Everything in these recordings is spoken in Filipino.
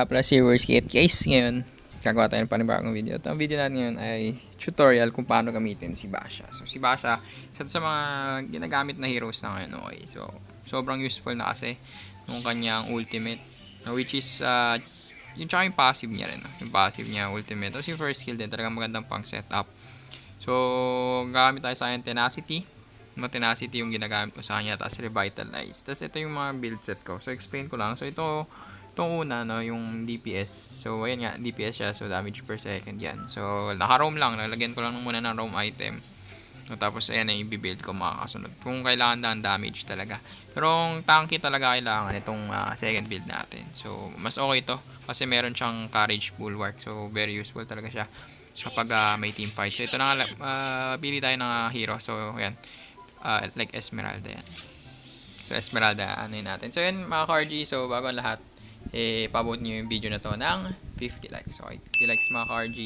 nga pala si Worskit. Guys, ngayon, gagawa tayo ng panibagong video. Ito ang video natin ngayon ay tutorial kung paano gamitin si Baxia. So, si Baxia, isa sa mga ginagamit na heroes na ngayon. Okay? So, sobrang useful na kasi yung kanyang ultimate. Which is, yung tsaka yung passive niya rin. Yung passive niya, ultimate. Tapos yung first skill din, talagang magandang pang setup. So, gamit tayo sa akin tenacity. Tenacity yung ginagamit ko sa kanya. Tapos revitalize. Tapos ito yung mga build set ko. So, explain ko lang. So, itong una, no, yung DPS. So, ayan nga, DPS siya. So, damage per second yan. So, naka-roam lang. Lalagyan ko lang muna ng roam item. So, tapos, ayan na, i-build ko makakasunod. Kung kailangan lang damage talaga. Pero, ang tanky talaga kailangan itong second build natin. So, mas okay to. Kasi meron siyang courage bulwark. So, very useful talaga siya kapag may team fight. So, ito na nga, pili tayo ng hero. So, ayan. Like Esmeralda yan. So, Esmeralda, ano yun natin. So, yan mga KRG. So, bago ang lahat, pabot nyo yung video na to ng 50 likes. Okay, 50 likes mga KRG.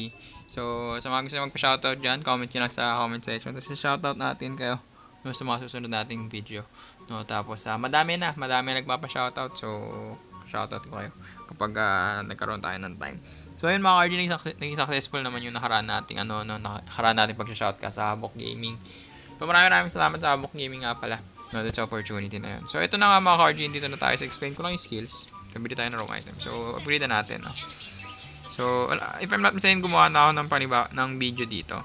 So, sa mga gusto magpa-shoutout dyan, comment nyo lang sa comment section. Tapos, shoutout natin kayo sa mga susunod nating video. No, tapos, madami nagpapa-shoutout. So, shoutout ko kayo kapag nagkaroon tayo ng time. So, ayun mga KRG, naging successful naman yung nakaraan nating pag-shout ka sa Habok Gaming. So, maraming salamat sa Habok Gaming nga pala. No, that's opportunity na yun. So, ito na nga mga KRG, dito na tayo. So, explain ko lang yung skills. Kabili tayo ng roam item. So, upgrade na natin. No? So, if I'm not mistaken, gumawa na ako ng video dito.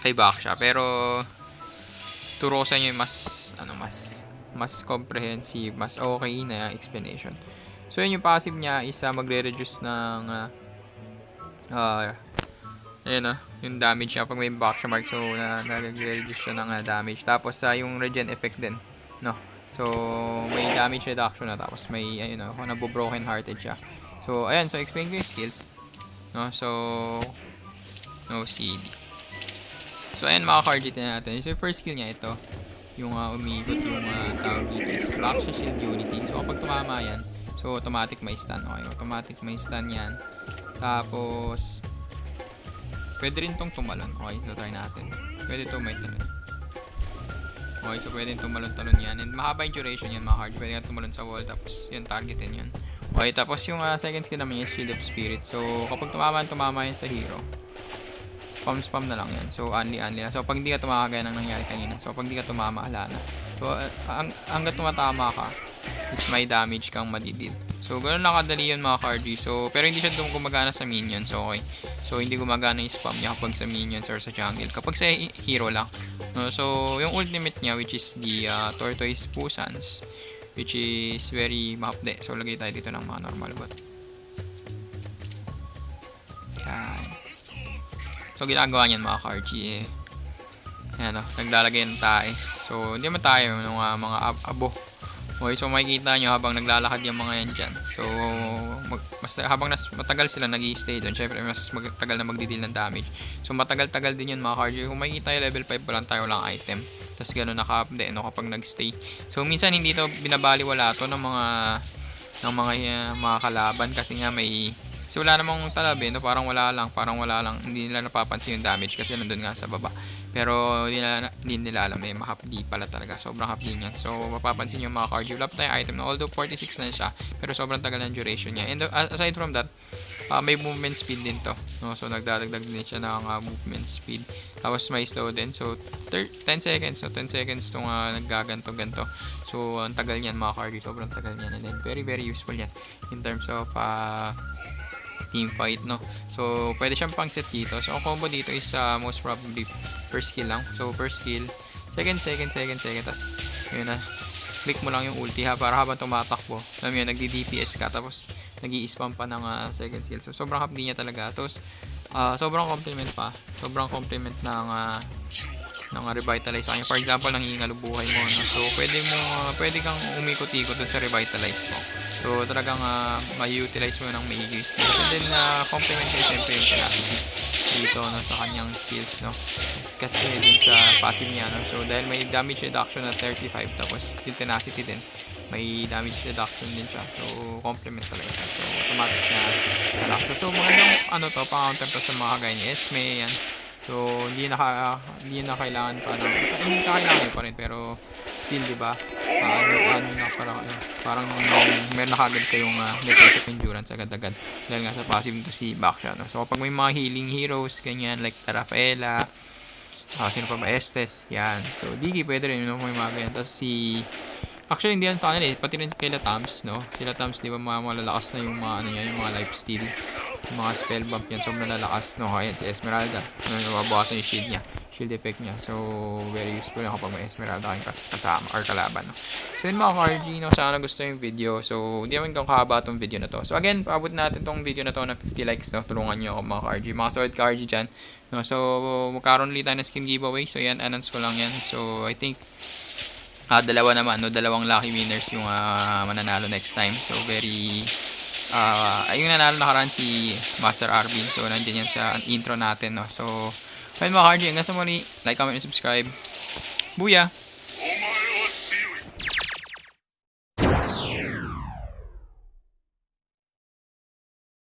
Kay Baxia. Pero, turo ko sa inyo yung mas comprehensive, mas okay na explanation. So, yun yung passive niya is magre-reduce ng ayun yung damage niya pag may Baxia mark. So, nag-reduce siya ng damage. Tapos, yung regen effect din. No? So, may damage reduction na. Tapos, may, ayun nabo-broken hearted siya. So, ayan. So, explain ko yung skills. No? So, no CD. So, ayan mga KRG natin. So, yung first skill niya ito. Yung umiikot yung tawag dito is Baxia Shield Unity. So, kapag tumama yan, so, automatic may stun. Okay, automatic may stun yan. Tapos, pwede rin tong tumalon. Okay, so, try natin. Pwede ito may talon. Okay, so pwede tumalon-talon yan. And mahaba yung duration yan mga KRG. Pwede ka tumalon sa wall. Tapos yun, targetin yun. Okay, tapos yung second skill naman yung Shield of Spirit. So, kapag tumama yan sa hero, spam na lang yan. So, only lang. So, pag hindi ka tumama, gaya nang nangyari kanina. So, pag hindi ka tumama, ala na. So, hanggat tumatama ka, is may damage kang madidid. So, ganoon lang kadali yun mga KRG. So, pero hindi siya gumagana sa minions. Okay. So, hindi gumagana yung spam niya kapag sa minions or sa jungle. Kapag sa hero lang. No, so, yung ultimate niya, which is the Tortoise Pusans, which is very mahapde. So, lagay tayo dito ng mga normal bot. Yan. So, ginagawa niyan mga KRG yan naglalagay ng tae. So, hindi naman tayo ng mga abo. Okay, so makikita nyo habang naglalakad yung mga yan dyan. So, habang matagal sila nag-i-stay doon, syempre mas matagal na magdidil ng damage. So, matagal-tagal din yun mga KRG. Kung makikita yung level 5 pa lang tayo lang item. Tapos gano'n naka-update kapag nag-stay. So, minsan hindi to binabaliwala to ng mga kalaban kasi nga may... So, wala namang talabi, parang wala lang. Hindi nila napapansin yung damage kasi nandun nga sa baba. Pero, hindi nila alam, mahapdi pala talaga. Sobrang hapdi niyan. So, mapapansin yung mga KRG. Wala pa tayong item na. Although, 46 na siya. Pero, sobrang tagal ng duration niya. And aside from that, may movement speed din to. No? So, nagdadagdag din siya ng movement speed. Tapos, may slow din. So, 10 seconds. So, 10 seconds itong naggaganto-ganto. So, ang tagal niyan mga KRG. Sobrang tagal niyan. And then, very, very useful yan. In terms of team fight, no? So, pwede siyang pang set dito. So, ang combo dito is most probably first skill lang. So, first skill, second, tapos, yun na. Click mo lang yung ulti para habang tumatakbo. Alam yun, nagdi-DPS ka, tapos nag-i-spam pa ng second skill. So, sobrang hapdi niya talaga. Tapos, sobrang compliment pa. Sobrang compliment ng revitalize sa kanya. For example, nangingalo buhay mo. No? So, pwede kang umikot-ikot dun sa revitalize mo. So, talagang ma-utilize mo ng maigi skills. And then, compliment ko siyempre yung tenacity dito sa kanyang skills. No? Kasi din sa passive niya. No? So, dahil may damage reduction na 35, tapos yung tenacity din, may damage reduction din siya. So, compliment talaga siya. So, automatic na relax. So, magandang pa-counter to sa mga kagaya ni Esme, yan. So, hindi na kailangan pa ng... I mean, kailangan pa rin, pero still, di ba? parang meron na kagad kayong defense of endurance agad-agad dahil nga sa passive nito si Baxia, no? So kapag may mga healing heroes ganyan like Rafaela, sino pa ba, Estes, yan. So Digi pwede rin, no? May mga ganyan. Tapos actually hindi yan sa kanila pati rin kay Tams, no? Sila Tams, di ba, malalakas na yung mga yung mga lifesteal, yung mga spell bump yan, sobrang lalakas, no? Ayan si Esmeralda, nababawasan yung shield niya, shield effect niya. So very useful yan kapag may Esmeralda kayong kasama or kalaban, no? So yun mga ka-RG, no? Sana gusto yung video. So hindi naman kang kahaba tong video na to. So again, paabot natin tong video na to ng 50 likes, no? Tulungan nyo ako mga ka-RG, mga solid ka-RG dyan, no? So magkaroon ulit tayo ng skin giveaway. So yan, announce ko lang yan. So I think dalawa naman, no? Dalawang lucky winners yung mananalo next time. So very yung nanalo nakaraan si Master Arvin. So nandiyan yan sa intro natin, no? So ayun mga ka-RG, hanggang sa muli, like, comment, and subscribe. Booyah!